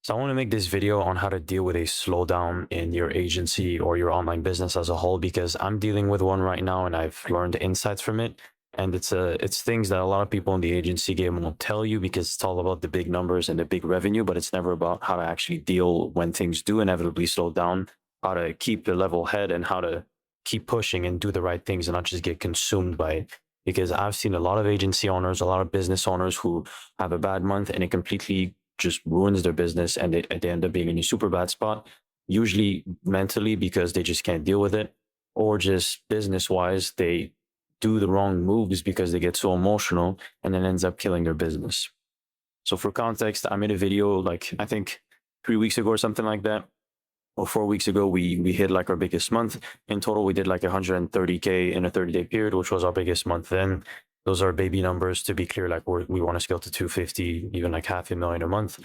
So I want to make this video on how to deal with a slowdown in your agency or your online business as a whole, because I'm dealing with one right now and I've learned insights from it. And it's things that a lot of people in the agency game won't tell you because it's all about the big numbers and the big revenue, but it's never about how to actually deal when things do inevitably slow down, how to keep the level head and how to keep pushing and do the right things and not just get consumed by it. Because I've seen a lot of agency owners, a lot of business owners who have a bad month and it completely just ruins their business and they end up being in a super bad spot, usually mentally because they just can't deal with it, or just business wise, they do the wrong moves because they get so emotional and then ends up killing their business. So for context, I made a video like I think 3 weeks ago or something like that, or 4 weeks ago, we hit like our biggest month. In total, we did like 130K in a 30-day period, which was our biggest month then. Those are baby numbers, to be clear. Like we want to scale to 250, even like 500,000 a month.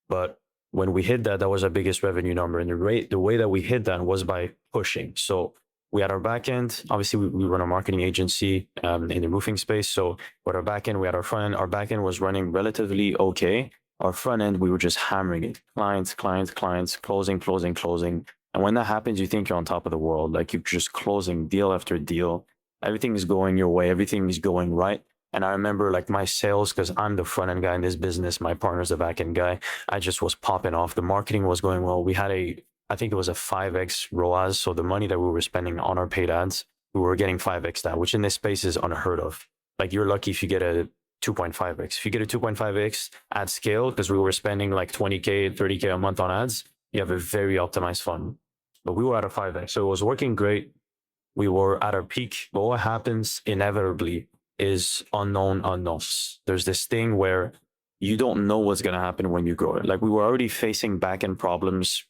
But when we hit that, that was our biggest revenue number. And the way that we hit that was by pushing. So we had our back end. Obviously, we run a marketing agency in the roofing space. So with our back end, we had our front end. Our back end was running relatively okay. Our front end, we were just hammering it. Clients, closing. And when that happens, you think you're on top of the world. Like you're just closing deal after deal. Everything is going your way. Everything is going right. And I remember like my sales, because I'm the front end guy in this business, my partner's the back end guy. I just was popping off. The marketing was going well. We had I think it was a 5x ROAS. So the money that we were spending on our paid ads, we were getting 5x that, which in this space is unheard of. Like you're lucky if you get a 2.5x. If you get a 2.5x at scale, because we were spending like 20K, 30K a month on ads, you have a very optimized funnel. But we were at a 5x. So it was working great. We were at our peak. But what happens inevitably is unknown unknowns. There's this thing where you don't know what's going to happen when you grow it. Like we were already facing back-end problems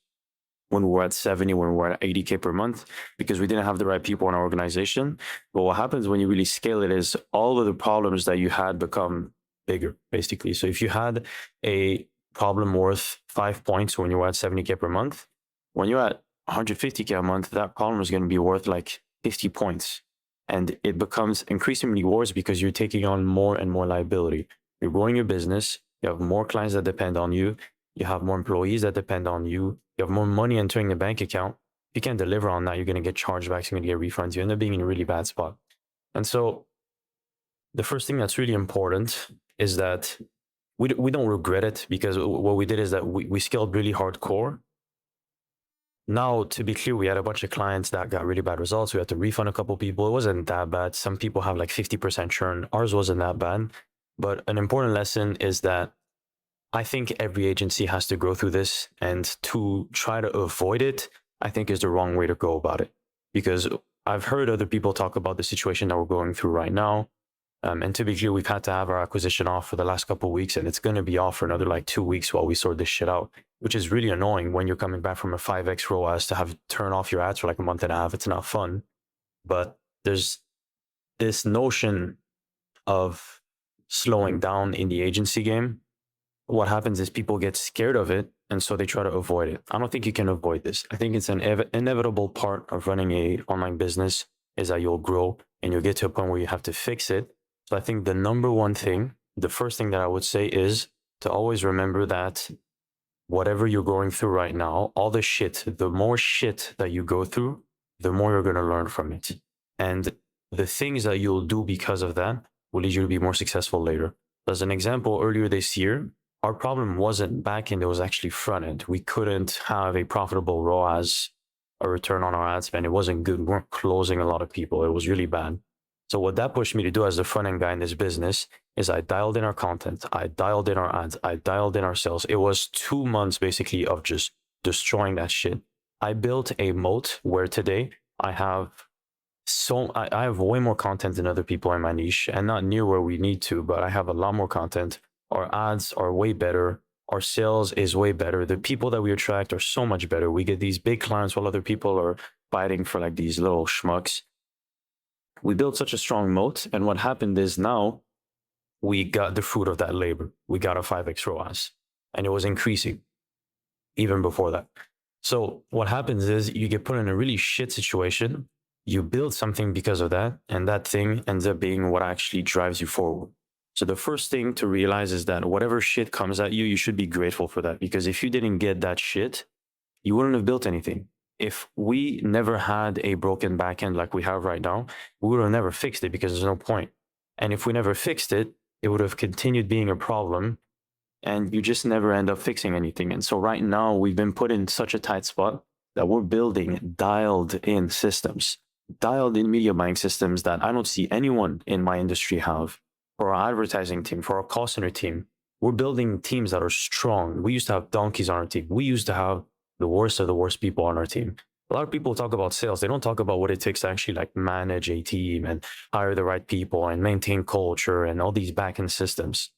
when we were at 70, when we were at 80K per month, because we didn't have the right people in our organization. But what happens when you really scale it is all of the problems that you had become bigger, basically. So if you had a problem worth 5 points when you were at 70K per month, when you're at 150K a month, that problem is going to be worth like 50 points. And it becomes increasingly worse because you're taking on more and more liability. You're growing your business. You have more clients that depend on you. You have more employees that depend on you. You have more money entering the bank account. If you can't deliver on that, you're going to get chargebacks, you're going to get refunds. You end up being in a really bad spot. And so the first thing that's really important is that we don't regret it, because what we did is that we scaled really hardcore. Now, to be clear, we had a bunch of clients that got really bad results. We had to refund a couple people. It wasn't that bad. Some people have like 50% churn. Ours wasn't that bad. But an important lesson is that I think every agency has to go through this, and to try to avoid it, I think is the wrong way to go about it. Because I've heard other people talk about the situation that we're going through right now. And to be clear, we've had to have our acquisition off for the last couple of weeks, and it's going to be off for another like 2 weeks while we sort this shit out, which is really annoying when you're coming back from a 5x ROAS to have turn off your ads for like a month and a half. It's not fun. But there's this notion of slowing down in the agency game. What happens is people get scared of it, and so they try to avoid it. I don't think you can avoid this. I think it's an inevitable part of running a online business is that you'll grow and you'll get to a point where you have to fix it. So I think the number one thing, the first thing that I would say is to always remember that whatever you're going through right now, all the shit, the more shit that you go through, the more you're going to learn from it. And the things that you'll do because of that will lead you to be more successful later. As an example, earlier this year, our problem wasn't back end, it was actually front end. We couldn't have a profitable ROAS, a return on our ad spend. It wasn't good. We weren't closing a lot of people. It was really bad. So what that pushed me to do as the front end guy in this business is I dialed in our content. I dialed in our ads. I dialed in our sales. It was 2 months basically of just destroying that shit. I built a moat where today I have I have way more content than other people in my niche, and not near where we need to, but I have a lot more content. Our ads are way better. Our sales is way better. The people that we attract are so much better. We get these big clients while other people are fighting for like these little schmucks. We built such a strong moat. And what happened is now we got the fruit of that labor. We got a 5x ROAS, and it was increasing even before that. So what happens is you get put in a really shit situation. You build something because of that, and that thing ends up being what actually drives you forward. So the first thing to realize is that whatever shit comes at you, you should be grateful for that, because if you didn't get that shit, you wouldn't have built anything. If we never had a broken backend like we have right now, we would have never fixed it because there's no point. And if we never fixed it, it would have continued being a problem and you just never end up fixing anything. And so right now we've been put in such a tight spot that we're building dialed in systems, dialed in media buying systems that I don't see anyone in my industry have. For our advertising team, for our call center team, we're building teams that are strong. We used to have donkeys on our team. We used to have the worst of the worst people on our team. A lot of people talk about sales. They don't talk about what it takes to actually like manage a team and hire the right people and maintain culture and all these back-end systems.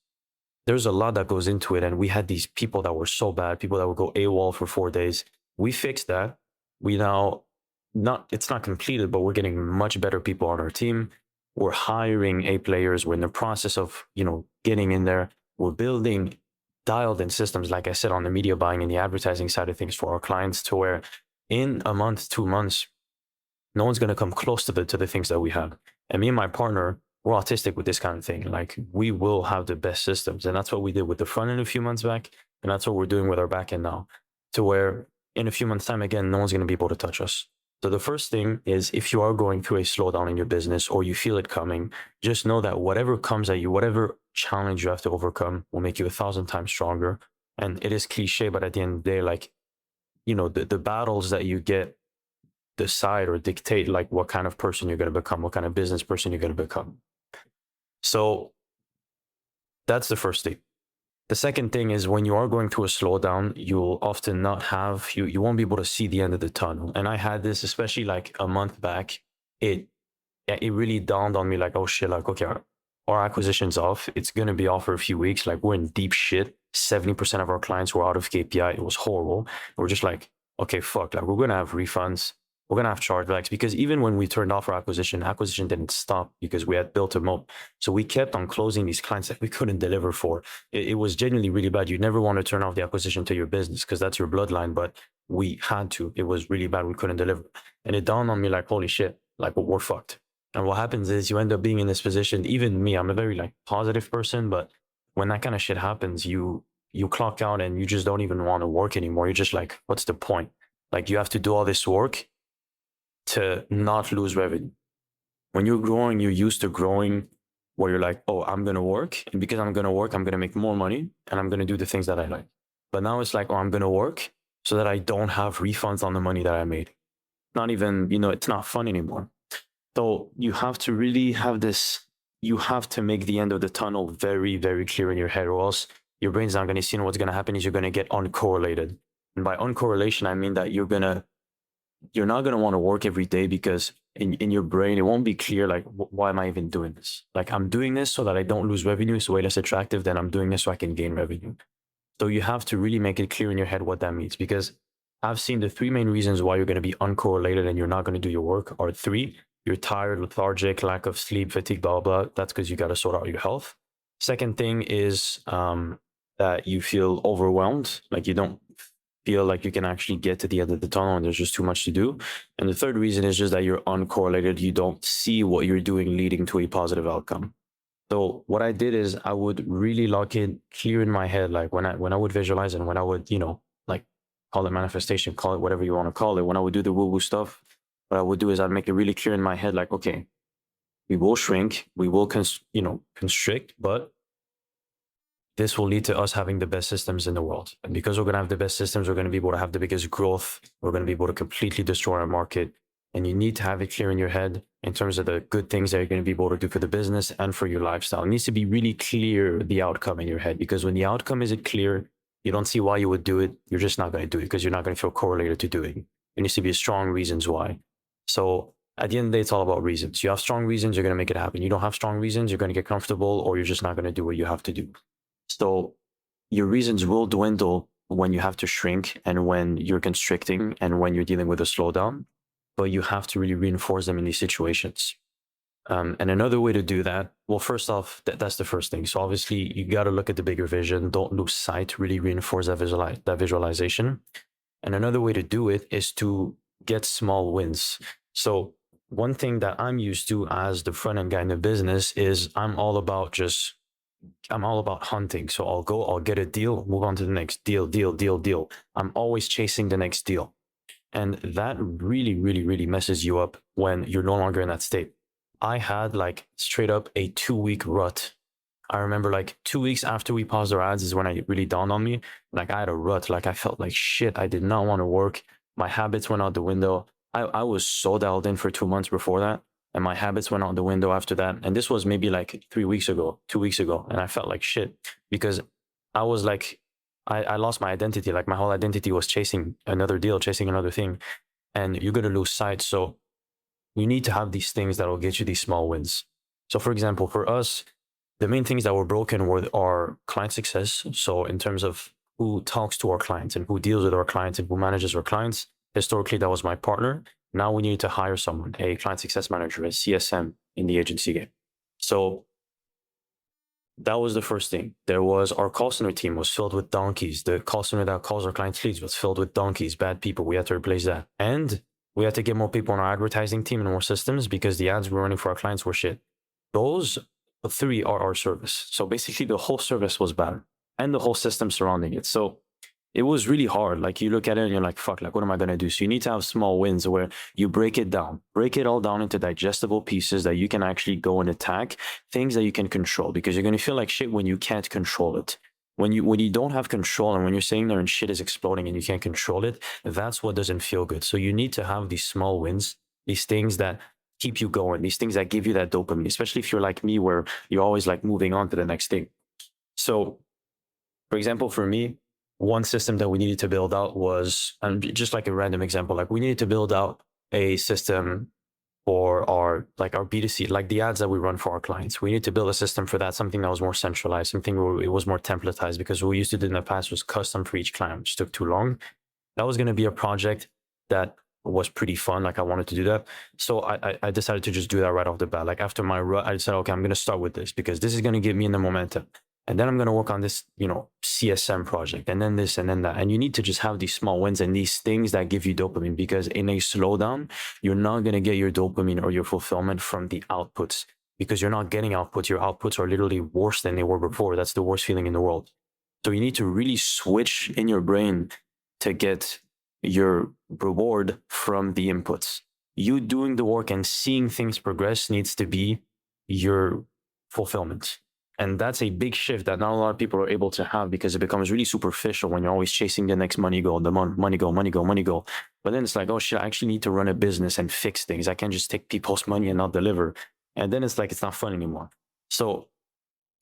There's a lot that goes into it. And we had these people that were so bad, people that would go AWOL for 4 days. We fixed that. We now it's not completed, but we're getting much better people on our team. We're hiring A players. We're in the process of, getting in there. We're building dialed in systems, like I said, on the media buying and the advertising side of things for our clients, to where in a month, 2 months, no one's going to come close to the things that we have. And me and my partner, we're autistic with this kind of thing. Like, we will have the best systems. And that's what we did with the front end a few months back. And that's what we're doing with our back end now, to where in a few months' time, again, no one's going to be able to touch us. So the first thing is, if you are going through a slowdown in your business or you feel it coming, just know that whatever comes at you, whatever challenge you have to overcome, will make you 1,000 times stronger. And it is cliche, but at the end of the day, like, the battles that you get decide or dictate like what kind of person you're going to become, what kind of business person you're going to become. So that's the first thing. The second thing is, when you are going through a slowdown, you'll often not have, you won't be able to see the end of the tunnel. And I had this, especially like a month back. It really dawned on me, like, oh shit, like, okay, our acquisition's off. It's going to be off for a few weeks. Like, we're in deep shit. 70% of our clients were out of KPI. It was horrible. We're just like, okay, fuck, like, we're going to have refunds. We're going to have chargebacks, because even when we turned off our acquisition didn't stop because we had built a moat. So we kept on closing these clients that we couldn't deliver for. It was genuinely really bad. You never want to turn off the acquisition to your business because that's your bloodline, but we had to. It was really bad. We couldn't deliver. And it dawned on me, like, holy shit, like, we're fucked. And what happens is, you end up being in this position. Even me, I'm a very like positive person, but when that kind of shit happens, you clock out and you just don't even want to work anymore. You're just like, what's the point? Like, you have to do all this work to not lose revenue. When you're growing, you're used to growing where you're like, oh, I'm going to work. And because I'm going to work, I'm going to make more money and I'm going to do the things that I like. But now it's like, oh, I'm going to work so that I don't have refunds on the money that I made. Not even, it's not fun anymore. So you have to really have this, you have to make the end of the tunnel very, very clear in your head, or else your brain's not going to see. And what's going to happen is you're going to get uncorrelated. And by uncorrelation, I mean that you're not going to want to work every day, because in your brain, it won't be clear, like, why am I even doing this? Like, I'm doing this so that I don't lose revenue. It's way less attractive than I'm doing this so I can gain revenue. So you have to really make it clear in your head what that means, because I've seen the 3 main reasons why you're going to be uncorrelated and you're not going to do your work are 3. You're tired, lethargic, lack of sleep, fatigue, blah, blah, blah. That's because you got to sort out your health. Second thing is that you feel overwhelmed, like you don't feel like you can actually get to the end of the tunnel and there's just too much to do. And the third reason is just that you're uncorrelated. You don't see what you're doing leading to a positive outcome. So what I did is I would really lock it clear in my head, like when I would visualize and when I would, like, call it manifestation, call it whatever you want to call it. When I would do the woo-woo stuff, what I would do is I'd make it really clear in my head, like, okay, we will shrink, we will constrict, but this will lead to us having the best systems in the world. And because we're going to have the best systems, we're going to be able to have the biggest growth. We're going to be able to completely destroy our market. And you need to have it clear in your head in terms of the good things that you're going to be able to do for the business and for your lifestyle. It needs to be really clear, the outcome in your head, because when the outcome isn't clear, you don't see why you would do it. You're just not going to do it because you're not going to feel correlated to doing. There needs to be strong reasons why. So at the end of the day, it's all about reasons. You have strong reasons, you're going to make it happen. You don't have strong reasons, you're going to get comfortable, or you're just not going to do what you have to do. So your reasons will dwindle when you have to shrink and when you're constricting and when you're dealing with a slowdown, but you have to really reinforce them in these situations. And another way to do that, well, first off, that's the first thing. So obviously you got to look at the bigger vision. Don't lose sight, really reinforce that visualization. And another way to do it is to get small wins. So one thing that I'm used to as the front end guy in the business is I'm all about just I'm all about hunting. So I'll go, I'll get a deal, move on to the next deal, deal, deal, deal. I'm always chasing the next deal. And that really, really, really messes you up when you're no longer in that state. I had like straight up a 2 week rut. I remember like 2 weeks after we paused our ads is when it really dawned on me. Like I had a rut. Like I felt like shit. I did not want to work. My habits went out the window. I was so dialed in for 2 months before that. And my habits went out the window after that. And this was maybe like 3 weeks ago, 2 weeks ago. And I felt like shit because I was like, I lost my identity. Like my whole identity was chasing another deal, chasing another thing. And you're going to lose sight. So you need to have these things that will get you these small wins. So for example, for us, the main things that were broken were our client success. So in terms of who talks to our clients and who deals with our clients and who manages our clients, historically, that was my partner. Now we need to hire someone, a client success manager, a CSM in the agency game. So that was the first thing. There was our call center team was filled with donkeys. The call center that calls our clients leads was filled with donkeys, bad people. We had to replace that. And we had to get more people on our advertising team and more systems because the ads we were running for our clients were shit. Those three are our service. So basically the whole service was bad and the whole system surrounding it. So it was really hard. Like you look at it and you're like, fuck, like what am I going to do? So you need to have small wins where you break it down, break it all down into digestible pieces that you can actually go and attack, things that you can control, because you're going to feel like shit when you can't control it. When you don't have control and when you're sitting there and shit is exploding and you can't control it, that's what doesn't feel good. So you need to have these small wins, these things that keep you going, these things that give you that dopamine, especially if you're like me, where you're always like moving on to the next thing. So for example, for me, one system that we needed to build out was, and just like a random example, like we needed to build out a system for our B2C, like the ads that we run for our clients. We need to build a system for that, something that was more centralized, something where it was more templatized, because what we used to do in the past was custom for each client, which took too long. That was going to be a project that was pretty fun. Like I wanted to do that. So I decided to just do that right off the bat. Like after my rut, I said, okay, I'm going to start with this because this is going to give me in the momentum. And then I'm going to work on this, CSM project, and then this, and then that. And you need to just have these small wins and these things that give you dopamine, because in a slowdown, you're not going to get your dopamine or your fulfillment from the outputs, because you're not getting outputs. Your outputs are literally worse than they were before. That's the worst feeling in the world. So you need to really switch in your brain to get your reward from the inputs. You doing the work and seeing things progress needs to be your fulfillment. And that's a big shift that not a lot of people are able to have, because it becomes really superficial when you're always chasing the next money goal, the money goal, money goal, money goal. But then it's like, oh shit, I actually need to run a business and fix things. I can't just take people's money and not deliver. And then it's like, it's not fun anymore. So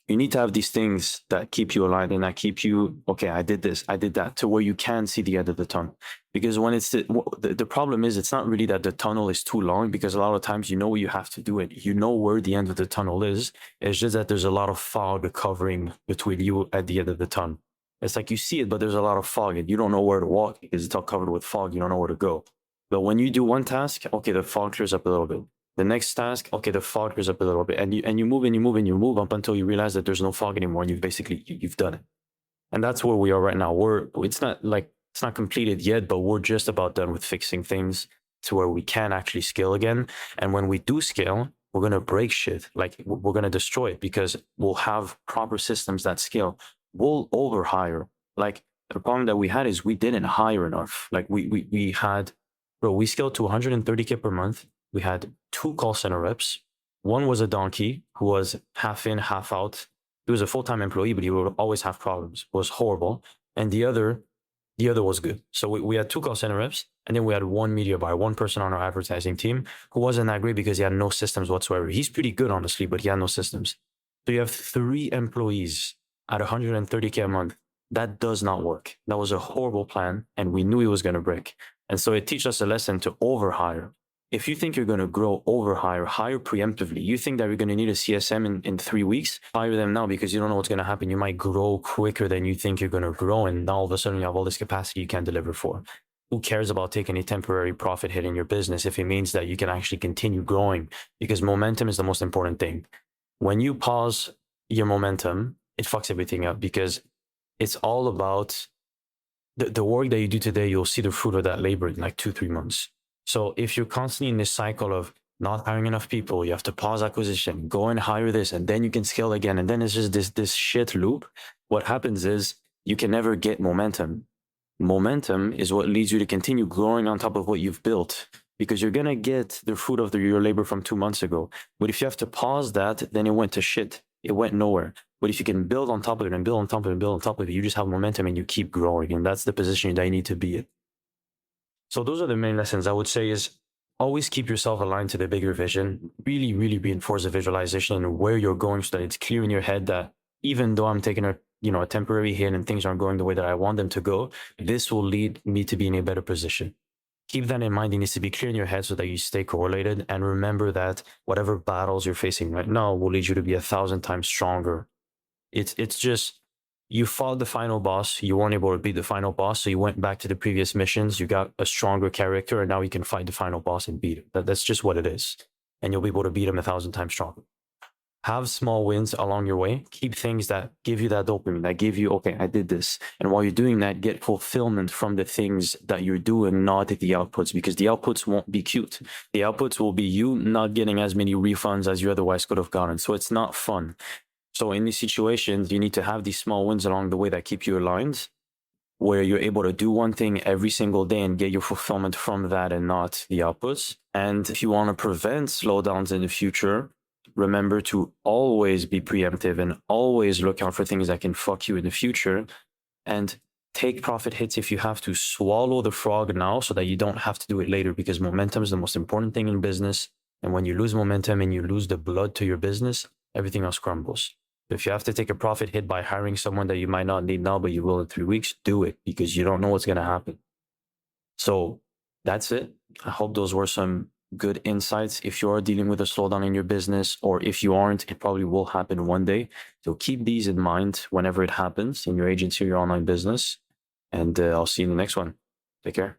you need to have these things that keep you aligned and that keep you, okay, I did this, I did that, to where you can see the end of the tunnel. Because when it's the problem is, it's not really that the tunnel is too long, because a lot of times you know you have to do it. You know where the end of the tunnel is. It's just that there's a lot of fog covering between you at the end of the tunnel. It's like you see it, but there's a lot of fog and you don't know where to walk because it's all covered with fog. You don't know where to go. But when you do one task, okay, the fog clears up a little bit. The next task, okay, the fog clears up a little bit, and you move and you move and you move up until you realize that there's no fog anymore, and you've done it. And that's where we are right now. It's not completed yet, but we're just about done with fixing things to where we can actually scale again. And when we do scale, we're gonna break shit. Like we're gonna destroy it, because we'll have proper systems that scale. We'll overhire. Like the problem that we had is we didn't hire enough. Like we had, bro, we scaled to 130K per month. We had 2 call center reps. One was a donkey who was half in, half out. He was a full-time employee, but he would always have problems. It was horrible. And the other was good. So we had 2 call center reps, and then we had 1 media buyer, 1 person on our advertising team who wasn't that great because he had no systems whatsoever. He's pretty good, honestly, but he had no systems. So you have 3 employees at 130K a month. That does not work. That was a horrible plan, and we knew he was going to break. And so it teaches us a lesson to overhire. If you think you're going to grow, hire preemptively. You think that you're going to need a CSM in 3 weeks, hire them now, because you don't know what's going to happen. You might grow quicker than you think you're going to grow. And now all of a sudden you have all this capacity you can't deliver for. Who cares about taking a temporary profit hit in your business if it means that you can actually continue growing? Because momentum is the most important thing. When you pause your momentum, it fucks everything up, because it's all about the work that you do today. You'll see the fruit of that labor in like 2-3 months. So if you're constantly in this cycle of not hiring enough people. You have to pause acquisition, go and hire this, and then you can scale again. And then it's just this shit loop. What happens is you can never get momentum. Momentum is what leads you to continue growing on top of what you've built, because you're gonna get the fruit of your labor from 2 months ago. But if you have to pause that, then it went to shit. It went nowhere. But if you can build on top of it and build on top of it and build on top of it, you just have momentum and you keep growing. And that's the position that you need to be in. So those are the main lessons I would say is always keep yourself aligned to the bigger vision. Really, really reinforce the visualization and where you're going so that it's clear in your head that even though I'm taking a temporary hit and things aren't going the way that I want them to go, this will lead me to be in a better position. Keep that in mind. It needs to be clear in your head so that you stay correlated, and remember that whatever battles you're facing right now will lead you to be 1,000 times stronger. It's just you fought the final boss, you weren't able to beat the final boss, so you went back to the previous missions, you got a stronger character, and now you can fight the final boss and beat him. That's just what it is. And you'll be able to beat him 1,000 times stronger. Have small wins along your way. Keep things that give you that dopamine, that give you, okay, I did this. And while you're doing that, get fulfillment from the things that you're doing, not the outputs, because the outputs won't be cute. The outputs will be you not getting as many refunds as you otherwise could have gotten. So it's not fun. So in these situations, you need to have these small wins along the way that keep you aligned, where you're able to do one thing every single day and get your fulfillment from that and not the outputs. And if you want to prevent slowdowns in the future, remember to always be preemptive and always look out for things that can fuck you in the future, and take profit hits if you have to. Swallow the frog now so that you don't have to do it later, because momentum is the most important thing in business. And when you lose momentum and you lose the blood to your business, everything else crumbles. If you have to take a profit hit by hiring someone that you might not need now, but you will in 3 weeks, do it, because you don't know what's going to happen. So that's it. I hope those were some good insights. If you are dealing with a slowdown in your business, or if you aren't, it probably will happen one day. So keep these in mind whenever it happens in your agency or your online business. And I'll see you in the next one. Take care.